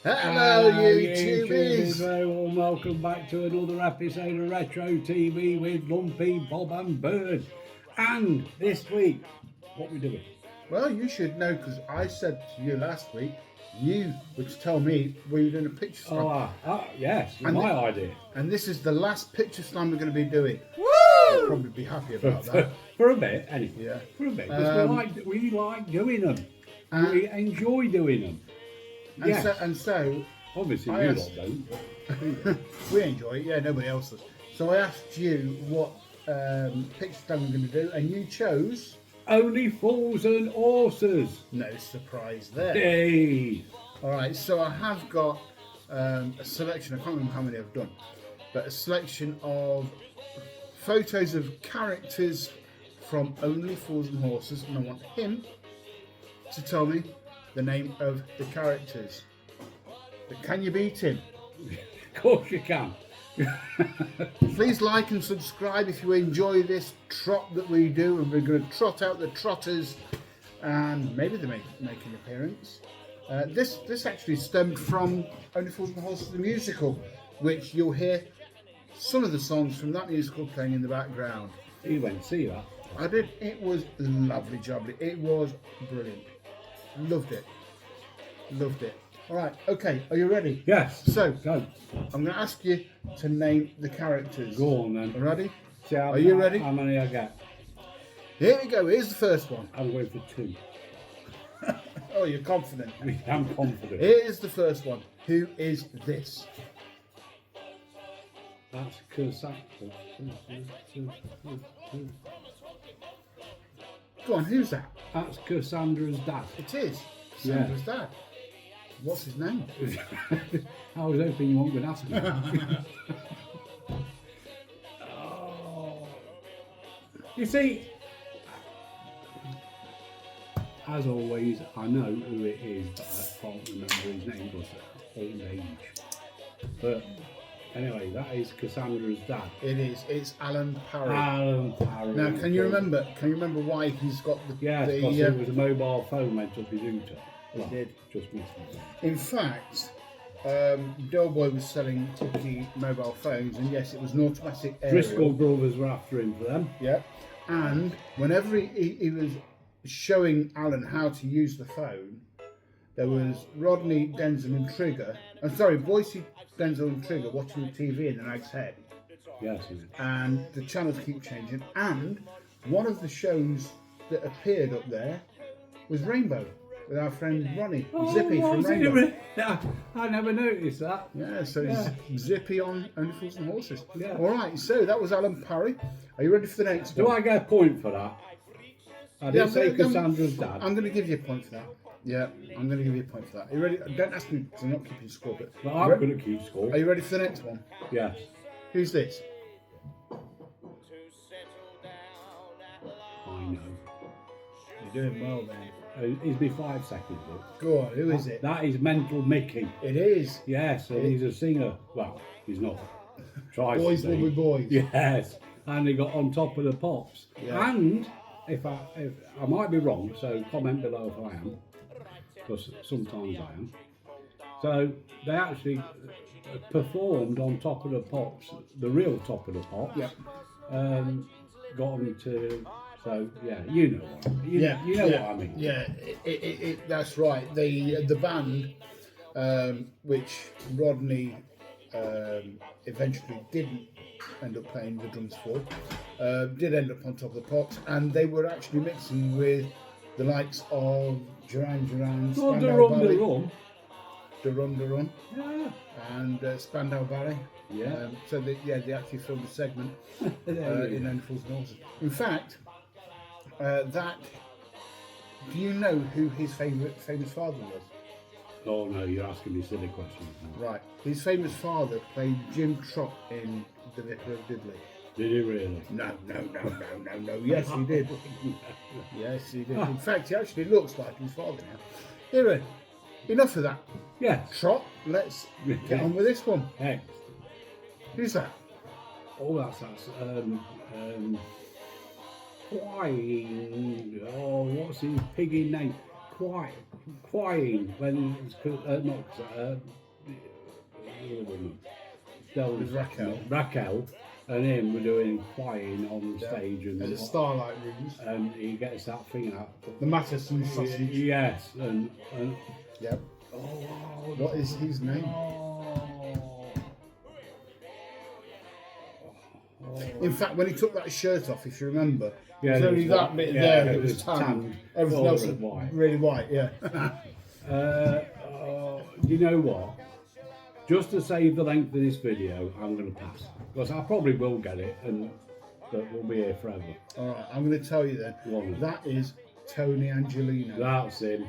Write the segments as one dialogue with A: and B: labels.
A: Hello, YouTubies!
B: YouTubers, very warm welcome back to another episode of Retro TV with Lumpy, Bob and Bird. And this week, what we doing?
A: Well, you should know because I said to you last week, you were to tell me we were doing a picture slam.
B: Yes,
A: And
B: my idea.
A: And this is the last picture slam we're going to be doing.
B: Woo!
A: You'll probably be happy about that.
B: For a bit, anyway.
A: Yeah.
B: For a bit, because we like doing them. We enjoy doing them.
A: And
B: Yes.
A: so
B: Obviously,
A: I
B: you
A: asked-
B: lot don't.
A: we enjoy it. Yeah, nobody else does. So I asked you what picture slam we're going to do, and you chose.
B: Only Fools and Horses.
A: No surprise there.
B: Hey.
A: All right, so I have got a selection. I can't remember how many I've done, but a selection of photos of characters from Only Fools and Horses, and I want him to tell me the name of the characters. But can you beat him?
B: Of course you can.
A: Please like and subscribe if you enjoy this trot that we do, and we're going to trot out the trotters, and maybe they make an appearance. This actually stemmed from Only Fools and Horses the musical, which you'll hear some of the songs from that musical playing in the background.
B: You went to see that.
A: I did. It was lovely jubbly. It was brilliant. Loved it. Loved it. All right. Okay. Are you ready?
B: Yes.
A: So
B: Go.
A: I'm going to ask you to name the characters.
B: Go on then.
A: Ready?
B: See how,
A: Are you ready?
B: How many I get?
A: Here we go. Here's the first one.
B: I'm going for 2.
A: Oh, you're confident.
B: I'm confident.
A: Here's the first one. Who is this?
B: That's Cassandra.
A: Go on. Who's that?
B: That's Cassandra's dad.
A: It is Sandra's dad. What's his name?
B: I was hoping you weren't going to ask me. Oh. You see, as always, I know who it is, but I can't remember his name because of old age. But anyway, that is Cassandra's dad.
A: It is. It's Alan Parry.
B: Alan Parry.
A: Now, can you remember? Can you remember why he's got the?
B: Yes,
A: the,
B: because it was a mobile phone went up his Uter.
A: It did.
B: Just missed it.
A: In fact, Doughboy was selling Tiki mobile phones, and yes, it was an automatic aerial.
B: Driscoll brothers were after him for them.
A: Yeah. And whenever he was showing Alan how to use the phone, there was Rodney, Denzel, and Trigger. I'm sorry, Boise, Denzel, and Trigger watching the TV in the Nag's Head.
B: Yes, he did.
A: And the channels keep changing. And one of the shows that appeared up there was Rainbow with our friend Ronnie Zippy from Rainbow.
B: I never noticed that.
A: Yeah, so it's Zippy on Only Fools and Horses.
B: Yeah.
A: All right, so that was Alan Parry. Are you ready for the next
B: Do
A: one?
B: I get a point for that? I did
A: Yeah,
B: say
A: I'm gonna-
B: Cassandra's dad.
A: I'm going to give you a point for that. Yeah, I'm going to give you a point for that. Are you ready? Don't ask me because I'm not keeping score. But
B: But I'm going to keep score.
A: are you ready for the next one?
B: Yes.
A: Who's this?
B: I know.
A: You're doing well, man.
B: He's me 5 seconds up.
A: Go on, who is it?
B: That is Mental Mickey.
A: It is.
B: Yes, and he's a singer. Well, he's not. Tries
A: Boys
B: to
A: will be boys.
B: Yes, and he got on top of the pops.
A: Yeah.
B: And if I might be wrong, so comment below if I am, because sometimes I am. So they actually performed on Top of the Pops, the real Top of the Pops.
A: Yep.
B: Got on to. So yeah, you know what I mean. You know what I mean.
A: Yeah, that's right. The band, which Rodney eventually didn't end up playing the drums for, did end up on Top of the Pops, and they were actually mixing with the likes of Duran Duran,
B: Oh,
A: Spandau Ballet,
B: the run.
A: The Run,
B: Yeah.
A: and Spandau Ballet.
B: Yeah.
A: So they actually filmed a segment
B: There you
A: in
B: go.
A: Only Fools and Horses. In fact, do you know who his famous father was?
B: Oh no, you're asking me silly questions now.
A: Right. His famous father played Jim Trott in The Vicar of Diddley.
B: Did he really?
A: No. Yes, he did. Yes, he did. In fact, he actually looks like his father now. Anyway, enough of that.
B: Yes.
A: Trot, let's get on with this one.
B: Hey.
A: Who's that?
B: Oh, that's Quine. Oh, what's his piggy name? crying when the other woman,
A: With Raquel.
B: Raquel and him were doing crying on stage,
A: At the Starlight Rooms.
B: and he gets that thing out.
A: The Matterson sausage.
B: Yes, and
A: Yep.
B: oh,
A: What is his name? In fact, when he took that shirt off, if you remember,
B: Yeah,
A: there's
B: there
A: only
B: was
A: that
B: white.
A: bit
B: Yeah,
A: there
B: it
A: that was
B: was
A: tanned.
B: tanned.
A: Everything
B: All
A: else
B: was
A: was
B: white.
A: really white, yeah.
B: You know what? Just to save the length of this video, I'm going to pass because I probably will get it, and but we'll be here forever.
A: All right, I'm going to tell you then.
B: Go on.
A: That is Tony Angelino,
B: That's him.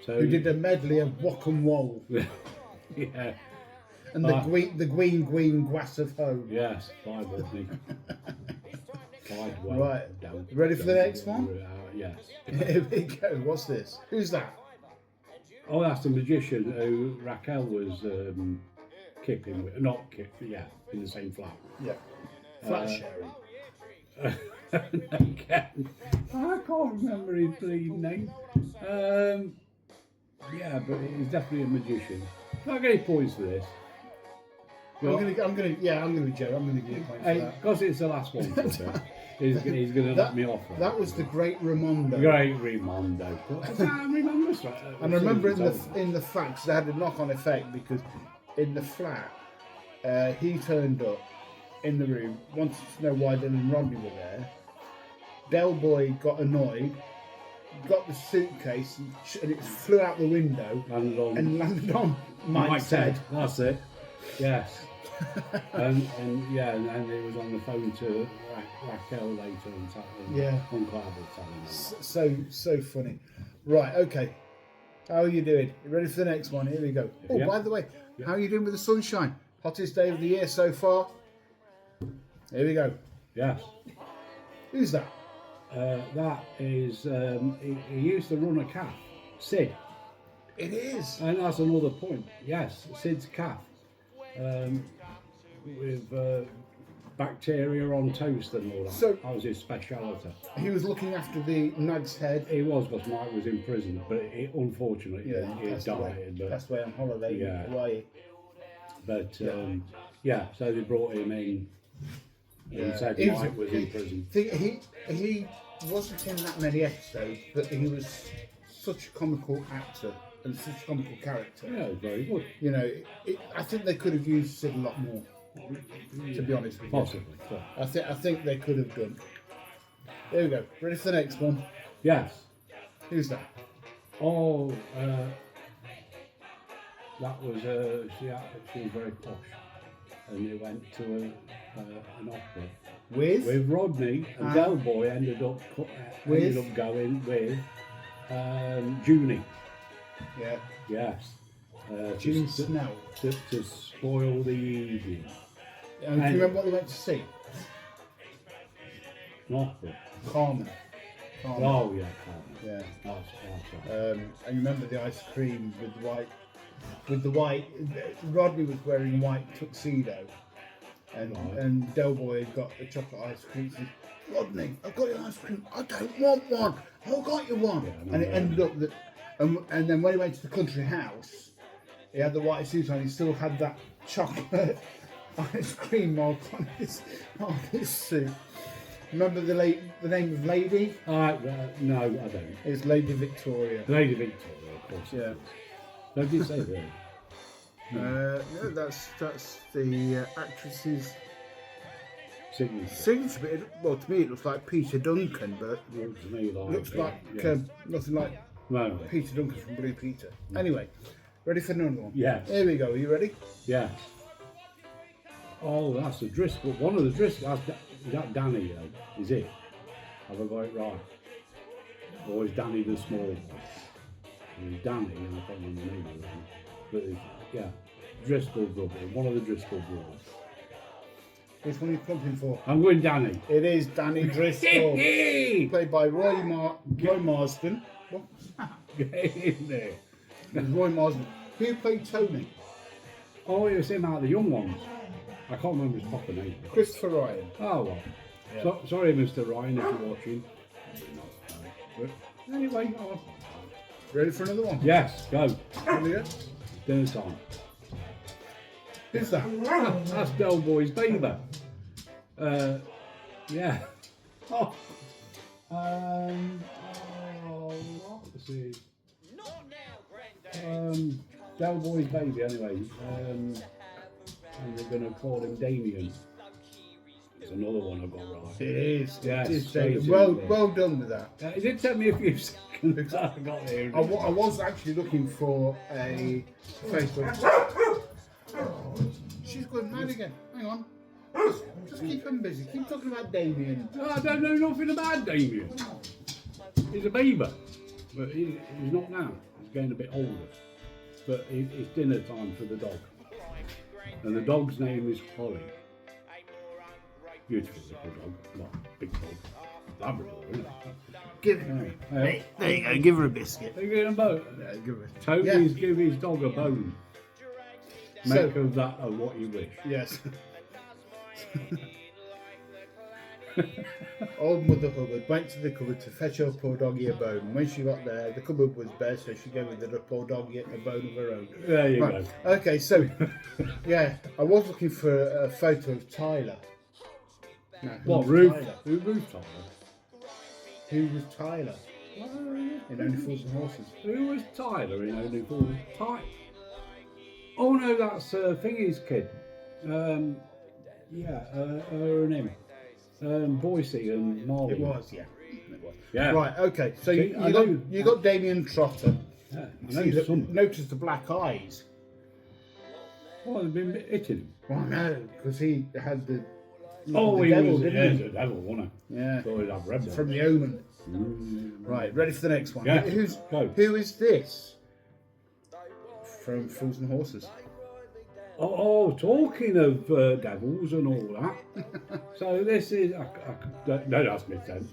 B: So
A: who did a medley of Wok and Woll
B: yeah.
A: and the Gween Gwass of Home.
B: Yes, bye, Whitney.
A: Right. Ready for the next one?
B: Yes.
A: Here we go. What's this? Who's that?
B: Oh, that's the magician who Raquel was kipping with. Not kipping, yeah, in the same flat.
A: Yeah. Flat sharing.
B: Again, I can't remember his bleeding name. Yeah, but he's definitely a magician. Can I get any points for this?
A: I'm gonna be Joe. I'm gonna give you a point for that.
B: Because it's the last one, he's going to let me off.
A: That was the Great Ramondo.
B: Great Ramondo.
A: And I remember in the facts they had a knock-on effect because in the flat he turned up in the room, wanted to know why Dylan and Rodney were there. Del Boy got annoyed, got the suitcase and it flew out the window landed on Mike's head.
B: That's it. Yes. and yeah, and he was on the phone to Raquel later and Unclable telling him.
A: So funny. Right, okay. How are you doing? You ready for the next one? Here we go. Oh,
B: Yeah.
A: by the way, how are you doing with the sunshine? Hottest day of the year so far? Here we go.
B: Yes.
A: Who's that?
B: That is, he used to run a calf, Sid.
A: It is.
B: And that's another point. Yes, Sid's calf. With bacteria on toast and all that.
A: So-
B: that was his speciality.
A: He was looking after the Nag's Head.
B: He was because Mike was in prison, but unfortunately he
A: passed away.
B: died. But,
A: Passed away on holiday in
B: Yeah.
A: Hawaii.
B: So they brought him in. And said
A: He was-
B: Mike was in prison.
A: He wasn't in that many episodes, but he was such a comical actor and such a comical character.
B: Yeah, it was very good.
A: You know, I think they could have used Sid a lot more. To be honest with you,
B: Possibly. So.
A: I think they could have done. There we go. Ready for the next one?
B: Yes.
A: Who's that?
B: Oh, that was she was very posh, and they went to an opera with Rodney, and Del Boy ended up going with Junie.
A: Yeah,
B: Yes.
A: June
B: to,
A: Snell.
B: to spoil the evening.
A: Do you remember what they went to see?
B: An opera.
A: Carmen.
B: Oh yeah, Carmen.
A: Yeah.
B: That's right.
A: And you remember the ice cream with the white. Rodney was wearing white tuxedo, and Del Boy had got the chocolate ice cream. He said, Rodney, I've got your ice cream. I don't want one. I got you one.
B: Yeah,
A: And it ended up that, and then when he went to the country house, he had the white suit on. He still had that chocolate ice cream mark on his suit. Remember the name of Lady?
B: No, I don't.
A: It's Lady Victoria.
B: Lady Victoria, of course.
A: Yeah.
B: Don't you say that?
A: No, that's the actress's
B: Signature.
A: signature. Well, to me it looks like Peter Duncan, but
B: Looks to me like.
A: looks like
B: yeah.
A: nothing like
B: No.
A: Peter Duncan from Blue Peter. Anyway, ready for another one?
B: Yeah.
A: Here we go. Are you ready?
B: Yeah. Oh, that's a Driscoll. One of the Driscoll. Is that Danny? Is it? Have I got it right? Or is Danny the small one? It's Danny, and I can't remember the name of it. But yeah, Driscoll brother. One of the Driscoll brothers.
A: Which one are you pumping for?
B: I'm going Danny.
A: It is Danny Driscoll, played by Roy Marsden. What?
B: Get in there.
A: It was Roy Marsden. Who played Tony?
B: Oh, it was him out of the young ones. I can't remember his proper name.
A: Christopher Ryan.
B: Oh well.
A: Yeah.
B: Sorry, Mr. Ryan, if you're watching. But anyway,
A: Ready for another one?
B: Yes, go.
A: Here we go.
B: Dinner time.
A: Who's that?
B: That's Del Boy's Beaver. Yeah. Oh. What's his? Del Boy's baby, anyway. And they're going to call him Damien. There's another one I got right.
A: It is.
B: Yes,
A: It is
B: straight
A: David.
B: in
A: Well,
B: there.
A: well done with that.
B: It did take me a few seconds. I got here.
A: I was actually looking for a Facebook. She's going mad again. Hang on. Just keep him busy. Keep talking about Damien.
B: I don't know nothing about Damien. He's a beaver, but he's not now. He's getting a bit older. But it's dinner time for the dog. And the dog's name is Holly. Beautiful little dog. Well, big dog. Labrador, isn't it?
A: Give him. Hey, there you go. Give her a biscuit.
B: They give him a bone.
A: Yeah, give her.
B: Tony's give his dog a bone.
A: So-
B: Make of that what you wish.
A: Yes. Old Mother Hubbard went to the cupboard to fetch her poor doggy a bone. When she got there, the cupboard was bare, so she gave the poor doggy a bone of her own.
B: There you
A: Right.
B: go.
A: Okay, so yeah, I was looking for a photo of Tyler. No,
B: What,
A: who's
B: Ruth?
A: Tyler?
B: Who Ruth Tyler?
A: Who was Tyler in Only Fools and Horses?
B: Who was Tyler in Only Fools? Oh no, that's Thingy's kid. Her and him. Boise and Marley.
A: It was, yeah. It was.
B: Yeah.
A: Right. Okay. So
B: See, I know-
A: you got Damien Trotter.
B: Yeah, I
A: See,
B: know some.
A: notice the black eyes.
B: Oh, they've been hitting him.
A: Well, no, because he had the
B: Oh,
A: the
B: he
A: devil,
B: was
A: didn't he?
B: the devil, wasn't
A: Yeah.
B: he? Thought he'd have red
A: From the Omen.
B: Mm.
A: Right. Ready for the next one?
B: Yeah, go.
A: Who is this? From Fools and Horses.
B: Oh, talking of devils and all that. So this is, don't ask me to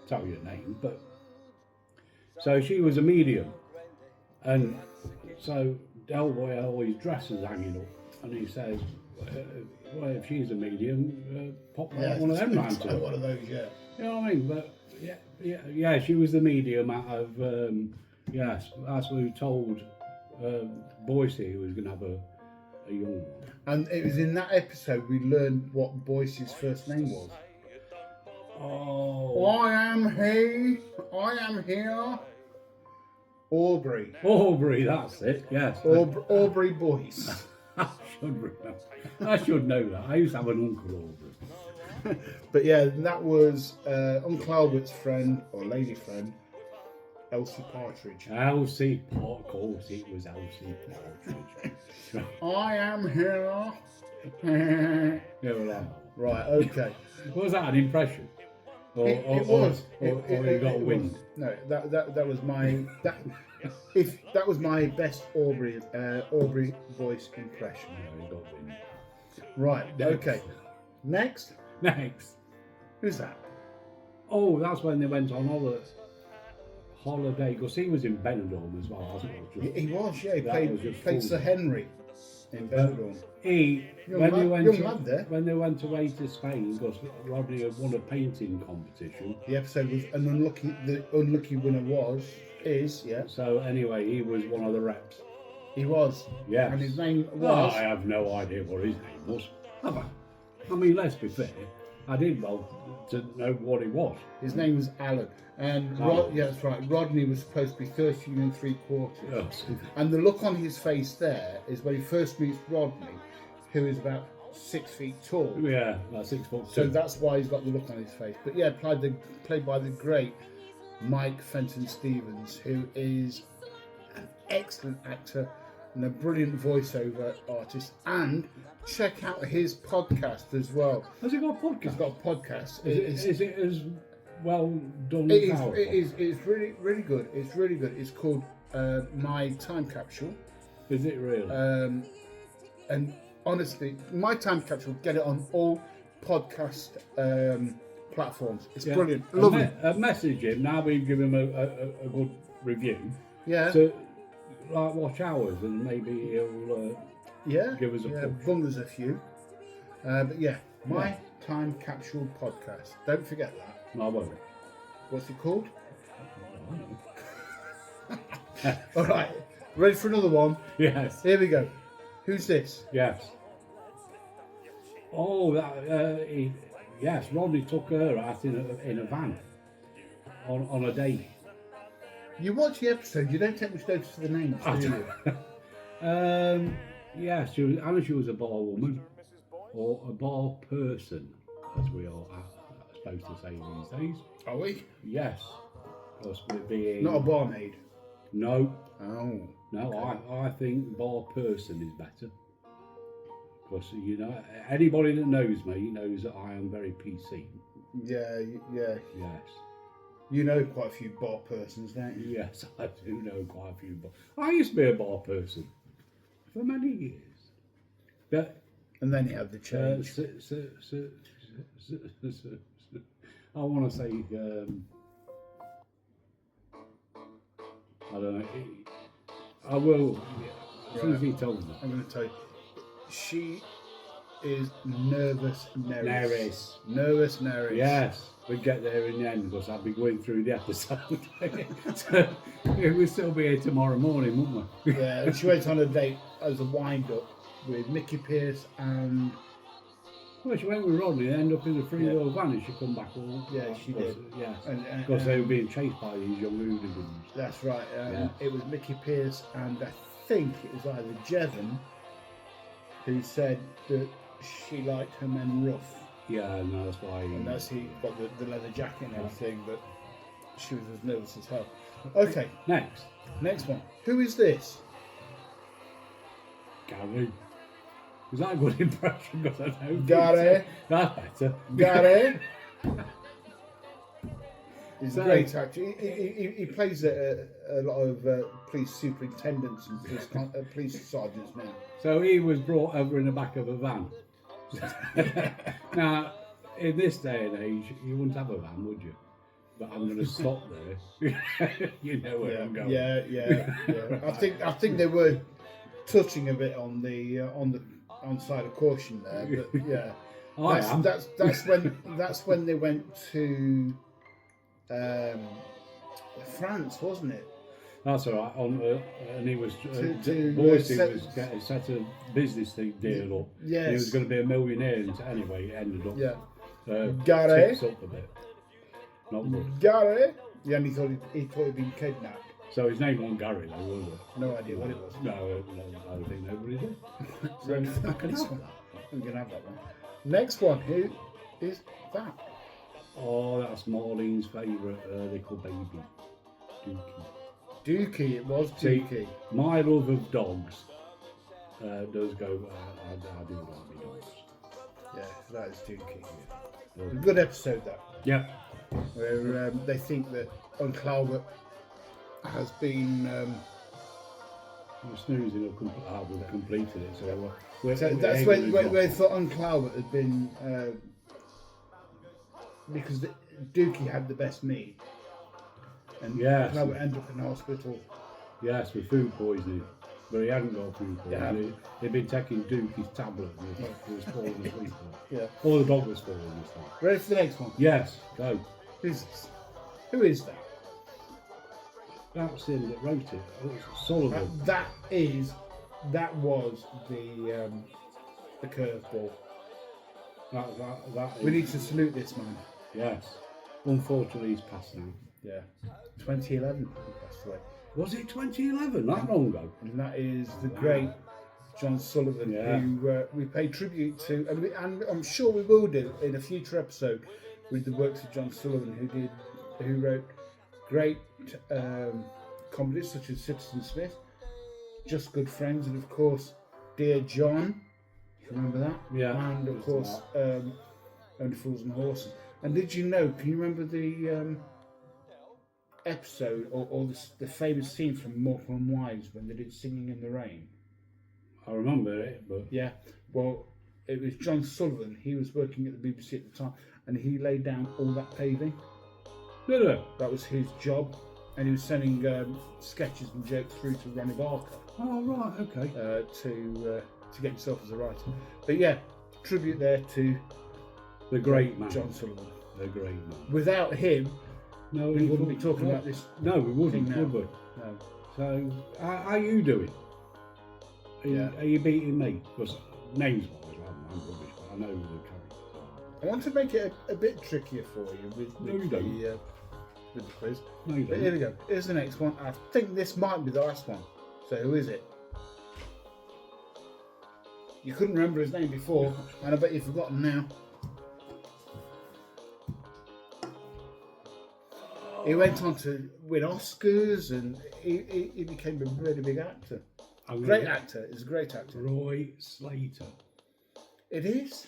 B: tell you the name, but so she was a medium, and so Del Boy always dresses hanging up, and he says, well, if she's a medium, pop one of them round to her.
A: One of those, yeah.
B: You know what I mean? But yeah, she was the medium out of yes, that's who told Boise he was going to have a young one.
A: And it was in that episode we learned what Boyce's first name was.
B: Oh,
A: I am he. I am here. Aubrey.
B: Aubrey, that's it. Yes,
A: Aubrey Boyce.
B: I should remember. I should know that. I used to have an uncle Aubrey.
A: But yeah, that was Uncle Albert's friend or lady friend, Elsie Partridge.
B: Elsie, of course, it was Elsie Partridge.
A: I am here.
B: Yeah, well,
A: Right. Okay.
B: was that an impression? Or,
A: It
B: or,
A: was.
B: Or you got
A: it
B: wind?
A: was. No, that was my that was my best Aubrey voice impression.
B: No, you got wind.
A: Right. Okay. Next.
B: Next.
A: Who's that?
B: Oh, that's when they went on holiday, because he was in Benidorm as well, wasn't he?
A: He was. Yeah. He
B: That
A: played
B: was just
A: played
B: cool.
A: Sir Henry in Benidorm.
B: When they went away to Spain, because Rodney had won a painting competition.
A: The episode was an unlucky. The unlucky winner is
B: So anyway, he was one of the reps.
A: he was.
B: Yes.
A: And his name
B: Well,
A: was.
B: I have no idea what his name was. Have I? I mean, let's be fair. I did well to know what he was.
A: His name was Alan. And
B: Alan.
A: yeah, that's right. Rodney was supposed to be 13 3/4.
B: Yes.
A: And the look on his face there is when he first meets Rodney, who is about 6 feet tall.
B: Yeah, that's 6'2".
A: So that's why he's got the look on his face. But yeah, played by the great Mike Fenton Stevens, who is an excellent actor and a brilliant voiceover artist. And check out his podcast as well.
B: Has he got a
A: He's
B: podcast?
A: got a podcast.
B: Is it as well done?
A: It is.
B: powerful?
A: It's really, really good. It's really good. It's called My Time Capsule.
B: Is it really?
A: And honestly, My Time Capsule, get it on all podcast platforms. It's brilliant. Lovely.
B: Message him now. We've given him a good review.
A: Yeah.
B: To like watch ours, and maybe he'll
A: Yeah.
B: give us a push.
A: bung us a few. But yeah, My Time Capsule podcast. Don't forget that.
B: No, I won't.
A: What's it called?
B: I don't know.
A: All right, ready for another one?
B: Yes.
A: Here we go. Who's this?
B: Yes. Oh, yes. Rodney took her out in a van on a date.
A: You watch the episode, you don't take much notice of the names, do you?
B: Yes, she was a bar woman or a bar person, as we are supposed to say these days.
A: Are we?
B: Yes. Because with being
A: Not a barmaid.
B: no,
A: Oh.
B: no. I think bar person is better. Because anybody that knows me knows that I am very PC.
A: Yeah, yeah.
B: Yes.
A: You know quite a few bar persons, don't you?
B: Yes, I do know quite a few bar. I used to be a bar person for many years. But
A: And then you have the change.
B: I want to say, I don't know. I will. As soon as he told me.
A: I'm going to tell you. She is nervous Neris. Nervous Neris.
B: Yes, we'd get there in the end because I'd be going through the episode. So we'd still be here tomorrow morning, wouldn't we?
A: Yeah, and she went on a date as a wind up with Mickey Pearce and.
B: Well, she went with Rodney and ended up in a three-wheel van and she come back all.
A: Yeah, she did.
B: Yes,
A: And-
B: because they were being chased by these young hooligans.
A: That's right.
B: Yeah.
A: It was Mickey Pearce and I think it was either Jevon who said that she liked her men rough.
B: Yeah, no, that's why.
A: And that's he got the leather jacket and everything, but she was as nervous as hell. Okay, next one. Who is this?
B: Gary. Is that a good impression? Because I don't
A: Gary.
B: think so. That's better.
A: Gary. He's
B: So-
A: a great actor. He plays a lot of police superintendents and police sergeants now.
B: So he was brought over in the back of a van. Now, in this day and age, you wouldn't have a van, would you? But I'm going to stop there. You know where I'm going.
A: Yeah. I think they were touching a bit on the side of caution there, but yeah.
B: I am.
A: That's when they went to France, wasn't it?
B: That's all right. And he was
A: To
B: Boise
A: set-
B: was getting set a business deal up.
A: Yes.
B: He was going to be a millionaire, and anyway, it ended up.
A: Yeah. Gary.
B: Tips up a bit. Not good.
A: Gary. Yeah, and he thought he'd been kidnapped.
B: So his name wasn't Gary, though, was it?
A: No idea what it was.
B: No, I don't think nobody did.
A: So
B: I can
A: next
B: have
A: one.
B: that.
A: I'm gonna have that one. Next one. Who is that?
B: Oh, that's Marlene's favourite little baby, Dookie.
A: Dookie. It was
B: See,
A: Dookie.
B: My love of dogs does go. I do like my dogs.
A: Yeah, that is Dookie. A
B: Yeah.
A: good episode that.
B: Yeah.
A: Where they think that Uncle Albert has been.
B: I'm snoozing. We've completed it. So
A: That's when they thought Uncle Albert had been. Because Dookie had the best meat. And
B: Yes.
A: Uncle Albert ended up in hospital.
B: Yes, with food poisoning. But he hadn't got food
A: Yeah.
B: poisoning. He'd been taking Dookie's tablet and he was falling asleep.
A: Yeah.
B: Or the dog was falling asleep.
A: Ready for the next one?
B: Yes, go.
A: Who's this? Who is that?
B: That's him that wrote it. Oh, it's Sullivan.
A: That was the curveball.
B: That
A: We
B: is,
A: need to salute this man.
B: yes. Unfortunately, he's passed now.
A: Yeah. 2011 he passed away.
B: Was it 2011? That long ago?
A: And that is the great John Sullivan,
B: Yeah.
A: who we pay tribute to, and I'm sure we will do in a future episode with the works of John Sullivan, who wrote great comedies such as Citizen Smith, Just Good Friends, and of course Dear John. You remember that?
B: Yeah.
A: And of course Only Fools and Horses. And did you know? Can you remember the episode or the famous scene from Morecambe Wives when they did Singing in the Rain?
B: I remember it, but
A: Yeah. Well, it was John Sullivan. He was working at the BBC at the time, and he laid down all that paving.
B: no.
A: That was his job, and he was sending sketches and jokes through to Ronnie Barker
B: Oh right, okay.
A: to get himself as a writer. But yeah, tribute there to
B: The great man.
A: John Sullivan.
B: The great man.
A: Without him,
B: No,
A: we wouldn't be talking about this.
B: No, we wouldn't,
A: thing now.
B: would we?
A: No.
B: So, how you doing? Are you beating me? Because names-wise, I'm rubbish, but I know the characters.
A: I want to make it a bit trickier for you with
B: No, you don't.
A: with the quiz.
B: No, you
A: But here
B: don't.
A: we go. Here's the next one. I think this might be the last one. So who is it? You couldn't remember his name before, and I bet you've forgotten now. He went on to win Oscars, and he became a really big actor. Great actor. He's a great actor.
B: Roy Slater.
A: It is.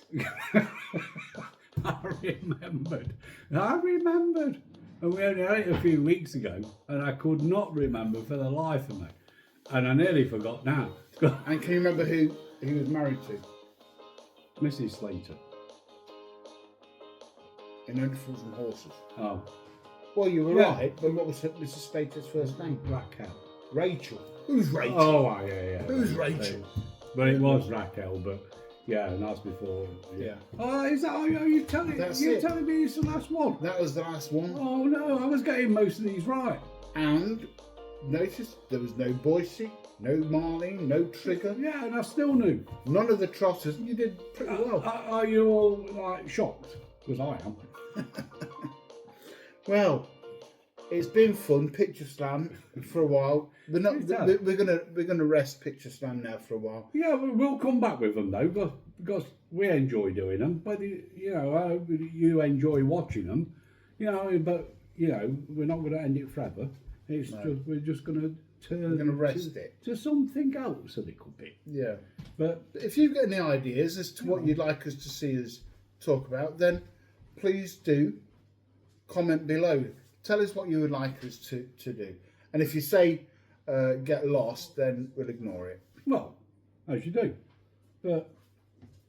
B: I remembered. And we only had it a few weeks ago, and I could not remember for the life of me. And I nearly forgot now.
A: And can you remember who he was married to?
B: Mrs. Slater.
A: In Only Fools and Horses.
B: Oh,
A: Well, you were
B: Yeah.
A: right, but what was Mrs. Slater's first name?
B: Raquel.
A: Rachel. Who's Rachel?
B: Oh, yeah.
A: Who's Rachel?
B: But it was Raquel, but yeah, and that's before.
A: Yeah.
B: Oh, is that? Are you telling?
A: That's
B: You're
A: it.
B: telling me it's the last one?
A: That was the last one.
B: Oh no, I was getting most of these right.
A: And notice there was no Boise, no Marlene, no Trigger,
B: Yeah, and I still knew.
A: none of the trotters. You did pretty well.
B: Are you all like shocked? Because I am.
A: Well, it's been fun, Picture Slam, for a while. We're not.
B: It has.
A: We're gonna rest Picture Slam now for a while.
B: Yeah, we'll come back with them though, because we enjoy doing them. But you know, I hope you enjoy watching them. You know, but you know, we're not going to end it forever. It's just we're just going to turn.
A: We're gonna rest it.
B: to something else a little bit.
A: Yeah.
B: But
A: If you've got any ideas as to what you'd like us to see us talk about, then please do comment below. Tell us what you would like us to do. And if you say get lost, then we'll ignore it.
B: well, as you do. But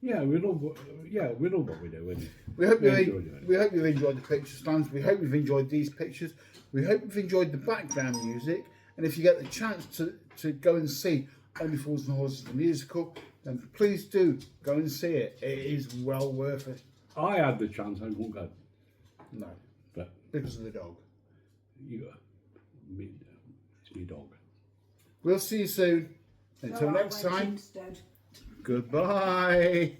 B: yeah, we love what we do. And
A: We hope,
B: we enjoy doing it.
A: we hope you've enjoyed the picture slams. We hope you've enjoyed these pictures. We hope you've enjoyed the background music. And if you get the chance to go and see Only Fools and Horses the musical, then please do go and see it. It is well worth it.
B: I had the chance, I won't go.
A: No,
B: But
A: because of the dog.
B: you got me, it's me dog.
A: We'll see you soon. Until next time, goodbye.